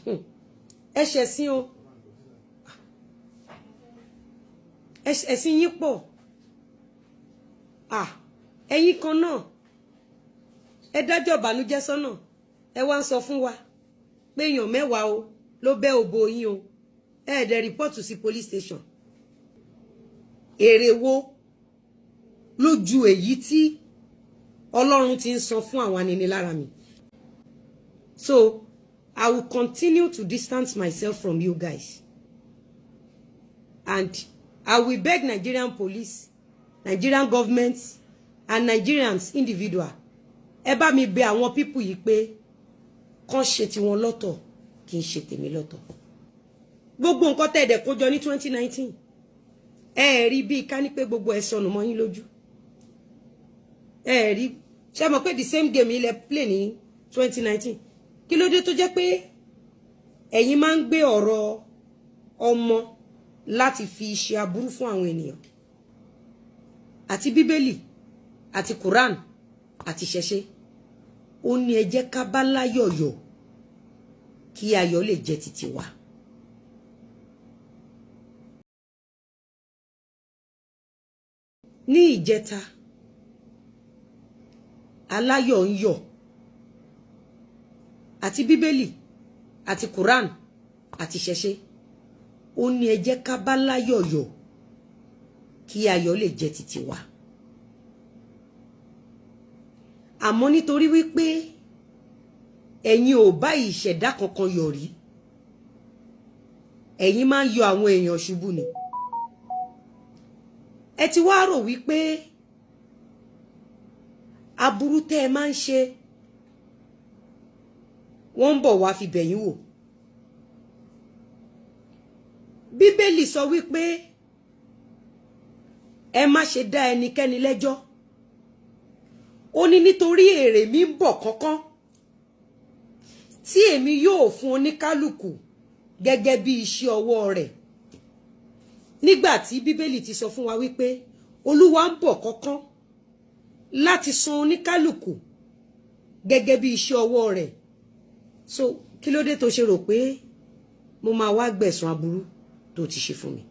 ẹ ṣẹ̀sìn o ẹ̀sìn yín pọ̀ ẹ̀yin kan náà ẹ dájọ́ ìbànújẹ́ sọ́nà ẹ wá ń sọ fún wa pé èèyàn mẹ́wàá o ló bẹ́ òbò yín o ẹ dẹ̀ rìpọ́ọ̀tù sí police station èrè wo lójú èyí tí Ọlọ́run ti ń san fún àwọn aninilára mi. So I will continue to distance myself from you guys. And I will beg Nigerian police, Nigerian government, and Nigerians individual. Ẹ bá mi bẹ̀ àwọn people yìí pé kàn ṣe tiwọn lọ́tọ̀ kì í ṣe tèmi lọ́tọ̀. Gbogbo nǹkan tẹ́ dẹ̀ kó jọ ní 2019. Ẹ rí bí ká ní pé gbogbo ẹ̀ sọnù mọ́ yín lójú. Ẹ rí ṣé mọ̀ pé the same game ilẹ̀ play ní 2019. Kí ló dé tó jẹ́ pé ẹ̀yin máa ń gbé ọ̀rọ̀ ọmọ láti fi ṣe aburú fún àwọn ènìyàn. Àti Bíbélì, àti Quran, àti ṣẹṣẹ. Ó ní ẹ jẹ́ ká bá láyọ̀yọ̀ kí ayọ̀ lè jẹ́ títí wa. Ní ìjẹta, aláyọ̀ ń yọ̀. Àti Bíbélì, àti Quran, àti ṣẹṣẹ. Ó ní ẹ jẹ́ ká bá láyọ̀yọ̀ kí ayọ̀ lè jẹ́ títí wa. Àmọ́ nítorí wípé ẹ̀yin ò bá ìṣẹ̀dá kankan yọ̀ rí, ẹ̀yin máa ń yọ àwọn èèyàn ṣubú ni. Ẹ ti wá rò wípé aburú tẹ́ ẹ máa ń ṣe wọ́n ń bọ̀ wá fi bẹ̀yìn wò. Bíbélì sọ wípé ẹ má ṣe dá ẹnikẹ́ni lẹ́jọ́. Ó ní nítorí èrè mi ń bọ̀ kánkán tí èmi yóò fún oníkálùkù gẹ́gẹ́ bí iṣẹ́ ọwọ́ rẹ̀. Nígbà tí Bíbélì ti sọ fún wa wípé Olúwa ń bọ̀ kánkán láti san oníkálùkù gẹ́gẹ́ bí iṣẹ́ ọwọ́ rẹ̀. So kí ló dé tó ṣe rò pé mo máa wá gbẹ̀san aburú tó ti ṣe fún mi?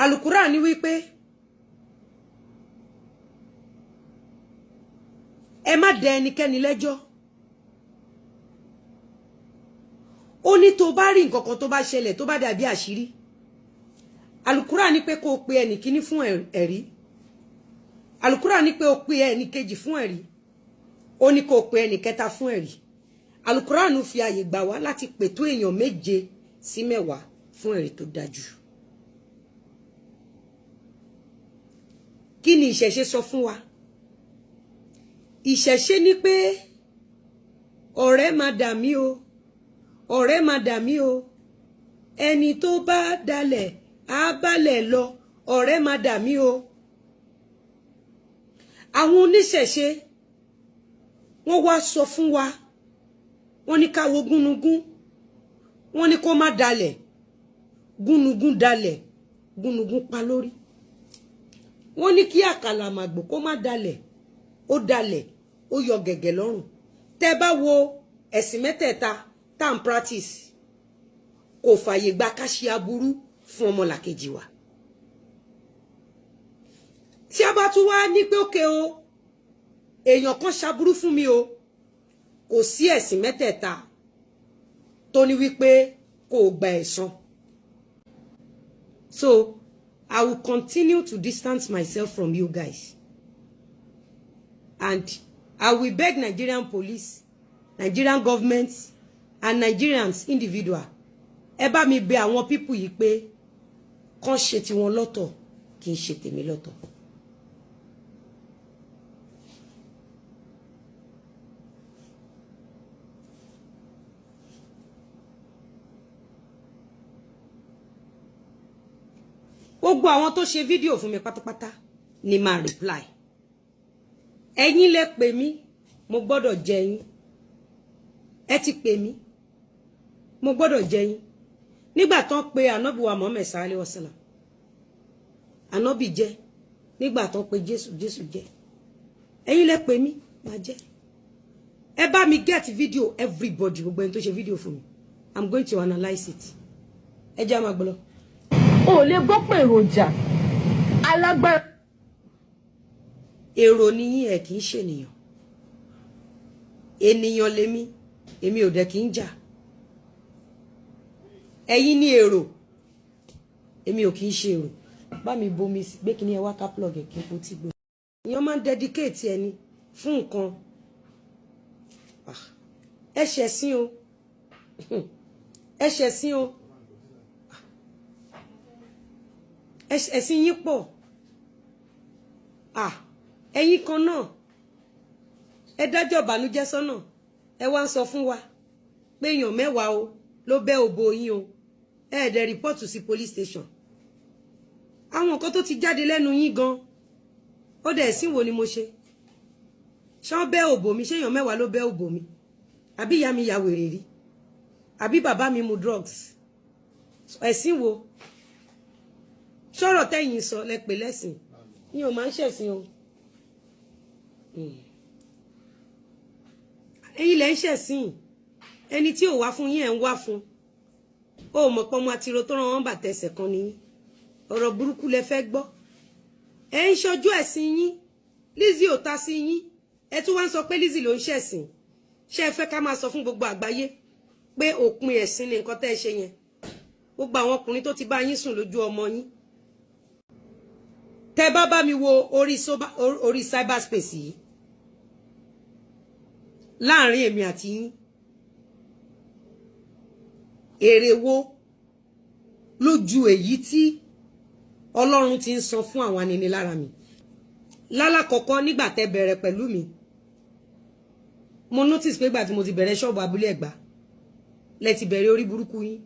Àlùkùránì ní wípé ẹ má dẹ ẹnikẹ́ni lẹ́jọ́. Ó ní tó bá rí nǹkan kan tó bá ṣẹlẹ̀ tó bá dàbí àṣírí. Àlùkùránì ní pé kó pe ẹnì kíní fún ẹ̀rí. Àlùkùránì ní pé ó pe ẹnì kejì fún ẹ̀rí. Ó ní kó pe ẹnì kẹta fún ẹ̀rí. Àlùkùránì fi àyè gbà wá láti pètò èèyàn 7 sí 10 fún ẹ̀rí tó dájú. Kí ni ìṣẹ̀ṣe sọ fún wa? Ìṣẹ̀ṣe ní pé ọ̀rẹ́ má dà mí o, ọ̀rẹ́ má dà mí o, ẹni tó bá dalẹ̀ á balẹ̀ lọ, ọ̀rẹ́ má dà mí o. Àwọn oníṣẹ̀ṣe wọ́n wá sọ fún wa, wọ́n ní ká wo gúnugún, wọ́n ní kó má dalẹ̀, gúnugún dalẹ̀, gúnugún pa lórí. Wọ́n ní kí àkàlàmàgbò kó má dalẹ̀, ó dalẹ̀, ó yọ gẹ̀gẹ̀ lọ́rùn. Tẹ́ bá wo ẹ̀sìn mẹ́tẹ̀ẹ̀ta tá ń practice, kò fàyè gba ká ṣe aburú fún ọmọlàkejì wa. Tí a bá tún wá ní pé òkè o, èèyàn kan ṣaburú fún mi o, kò sí ẹ̀sìn mẹ́tẹ̀ẹ̀ta tó ní wípé kò gba ẹ̀san. So I will continue to distance myself from you guys. And I will beg Nigerian police, Nigerian government, and Nigerians individual. Ẹ bá mi bẹ̀ àwọn people yìí pé kàn ṣe tiwọn lọ́tọ̀ kì í ṣe tèmi lọ́tọ̀. Gbogbo àwọn tó ṣe fídíò fún mi pátápátá ni máa reply. Ẹ̀yin lẹ pè mí, mo gbọ́dọ̀ jẹ yín. Ẹ ti pè mí, mo gbọ́dọ̀ jẹ yín. Nígbà tán pé Ànábì wa Muhammad sallallahu alaihi wasallam, Ànábì jẹ. Nígbà tán pé Jésù, Jésù jẹ. Ẹ̀yin lẹ pè mí, máa jẹ. ẹ bá mi get video everybody gbogbo ẹni tó ṣe video fún mi. I'm going to analyze it. Ẹ jẹ́ máa gbọ́ lọ. O lè gbọ́ pé èròjà alágbára. Èrò ni yín ẹ kì í ṣe ènìyàn. Ènìyàn lèmi, èmi ò dẹ̀ kì í jà. Ẹ̀yin ni èrò, èmi ò kì í ṣe èrò. Bá mi bomi gbé kíní ẹ wá ká plug ẹ kí n kó tí gbé. Èèyàn máa ń dedicate ẹni fún nǹkan. Ẹ ṣẹ̀sín o. Ẹ ṣẹ̀sín o. Ẹ̀sìn yín pọ̀. Ẹ̀yin kan náà. Ẹ dájọ́ ìbànújẹ́ sọ́nà. Ẹ wá ń sọ fún wa pé èèyàn mẹ́wàá o ló bẹ́ òbò yín o. Ẹ dẹ̀ rìpọ́ọ̀tù sí police station. Àwọn nǹkan tó ti jáde lẹ́nu yín gan. Ó dẹ̀ ẹ̀sìn wo ni mo ṣe? Ṣé wọ́n bẹ́ òbò mi? Ṣé èèyàn mẹ́wàá ló bẹ́ òbò mi? Àbí ìyá mi ya wèrè rí? Àbí bàbá mi mu drugs? Ẹ̀sìn wo? Ṣọ́rọ̀ tẹ́yìn sọ lẹ pè lẹ́sìn. Yín ò máa ń ṣẹ̀sìn o. Ẹ̀yin lẹ ń ṣẹ̀sìn. Ẹni tí ò wá fún yín ẹ̀ ń wá fún. Ó mọ̀ pé ọmọ àtìrò tó rán wọn bàtẹ̀sẹ̀ kan nìyí. Ọ̀rọ̀ burúkú lẹ fẹ́ gbọ́. Ẹ ń ṣojú ẹ̀sìn yín. Lizzy ò ta sí yín. Ẹ tún wá ń sọ pé Lizzy ló ń ṣẹ̀sìn. Ṣé ẹ fẹ́ ká máa sọ fún gbogbo àgbáyé pé òpin ẹ̀sìn ni nǹkan tẹ́ ẹ ṣe yẹn? Gbogbo àwọn ọkùnrin tó ti bá yín sùn lójú ọmọ yín. Tẹ́ bá bá mi wo orí cyberspace yìí láàrin èmi àti yín, èrè wo lójú èyí tí Ọlọ́run ti ń san fún àwọn aninilára mi. Lálàkọ́kọ́ nígbà tẹ́ bẹ̀rẹ̀ pẹ̀lú mi, mo notice pé ìgbà tí mo ti bẹ̀rẹ̀ ṣọ́ọ̀bù Abúlé Ẹ̀gbá lẹ ti bẹ̀rẹ̀ orí burúkú yín.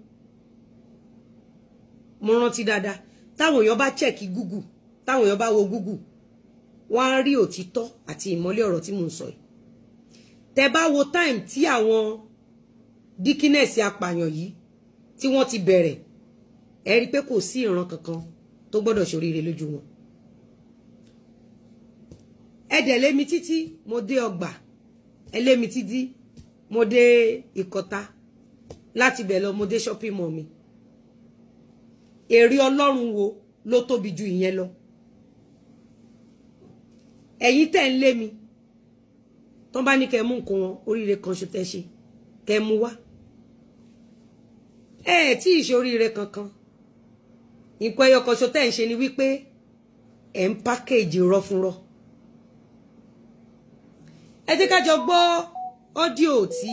Mo rántí dáadáa táwọn èèyàn bá check Google, táwọn èèyàn bá wo Google, wọ́n á rí òtítọ́ àti ìmọ́lẹ̀ ọ̀rọ̀ tí mo ń sọ yìí. Tẹ́ bá wo time tí àwọn dikínẹ̀sì apààyàn yìí tí wọ́n ti bẹ̀rẹ̀, ẹ rí pé kò sí ìran kankan tó gbọ́dọ̀ ṣoríire lójú wọn. Ẹ dẹ̀ lé mi títí mo dé ọgbà, ẹ lé mi títí mo dé Ìkọ̀tà, láti bẹ̀ lọ mo dé shopping mall mi. Èrè Ọlọ́run wo ló tóbi ju ìyẹn lọ? Ẹ̀yin tẹ́ ń lé mi, tó bá ní kẹ́ mú nǹkan wọn oríire kan ṣo tẹ́ ṣe, kẹ́ mú wá. Tí ì ṣe oríire kankan. Nǹkan ẹyọ kan ṣo tẹ́ ń ṣe ni wípé ẹ̀ ń package rọ fún rọ. Ẹ jẹ́ ká jọ gbọ́ ọ́díò tí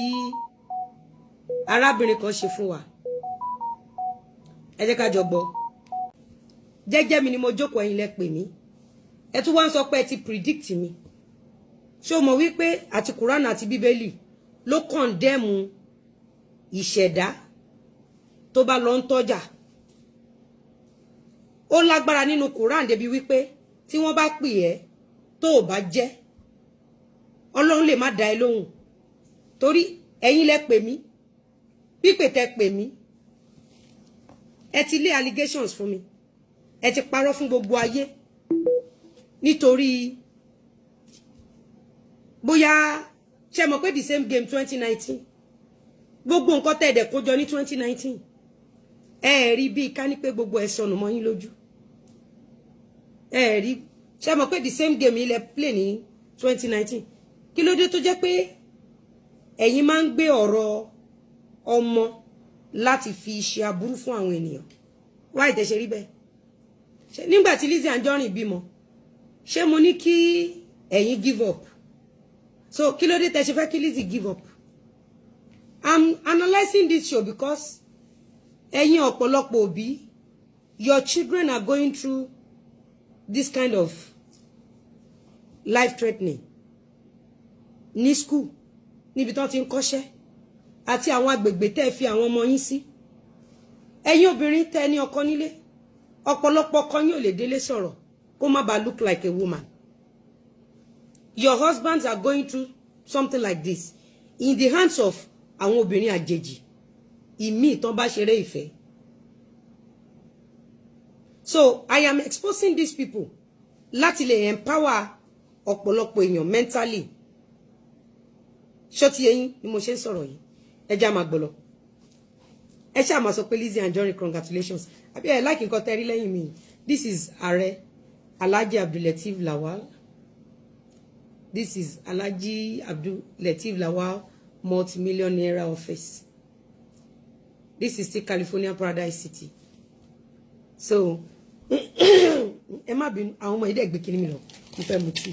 arábìnrin kan ṣe fún wa. Ẹ jẹ́ ká jọ gbọ́. Jẹ́jẹ́ mi ni mo jókòó, ẹ̀yin lẹ pè mí. Ẹ tún wá ń sọ pé ẹ ti predict mi. Ṣé o mọ̀ wípé àti Quran àti Bíbélì ló condemn ìṣẹ̀dá tó bá lọ ń tọ́jà. Ó lágbára nínú Quran débi wípé tí wọ́n bá pè ẹ́ tó ò bá jẹ́, Ọlọ́run lè má dá ẹ lóhùn. Torí ẹ̀yin lẹ pè mí. Pípè tẹ́ pè mí. Ẹ ti lé allegations fún mi. Ẹ ti parọ́ fún gbogbo ayé. Nítorí bóyá ṣé mọ̀ pé the same game 2019. Gbogbo nǹkan tẹ́ dẹ̀ kójọ ní 2019. Ẹ rí bí ká ní pé gbogbo ẹ̀ sọnù mọ́ yín lójú. Ẹ rí ṣé mọ̀ pé the same game ilẹ̀ play ní 2019. Kí ló dé tó jẹ́ pé ẹ̀yin máa ń gbé ọ̀rọ̀ ọmọ láti fi ṣe aburú fún àwọn ènìyàn? Why tẹ́ ṣe rí bẹ́ẹ̀? Nígbà tí Lizzy Anjorin bímọ, ṣé mo ní kí ẹ̀yin give up? So kí ló dé tẹ́ ṣe fẹ́ kí Lizzy give up? I'm analyzing this show because ẹ̀yin ọ̀pọ̀lọpọ̀ òbí, your children are going through this kind of life threatening ní school, níbi tán ti ń kọ́ṣẹ́, àti àwọn agbègbè tẹ́ fi àwọn ọmọ yín sí. Ẹ̀yin obìnrin tẹ́ ní ọkọ nílé, ọ̀pọ̀lọpọ̀ ọkọ yín ò lè délé sọ̀rọ̀ kó má bàa look like a woman. Your husbands are going through something like this in the hands of àwọn obìnrin àjèjì. Ìmí tán bá ṣeré ìfẹ́. So I am exposing these people láti lè empower ọ̀pọ̀lọpọ̀ èèyàn mentally. ṣọ́tí ẹ̀yin ni mo ṣe ń sọ̀rọ̀ yìí ẹ já máa gbọ́ lọ ẹ ṣáà máa sọ pé Lizzy Anjorin congratulations àbí ẹ láìkí nǹkan tẹ́rí lẹ́yìn mi this is ààrẹ Alhaji Abdulateef Lawal this is Alhaji Abdulateef Lawal multi-millionaire office this is still California Paradise City so ẹ má bínú àwọn ọmọ ìdẹ́gbẹ́ kiri mi lọ mo fẹ́ mu tíì.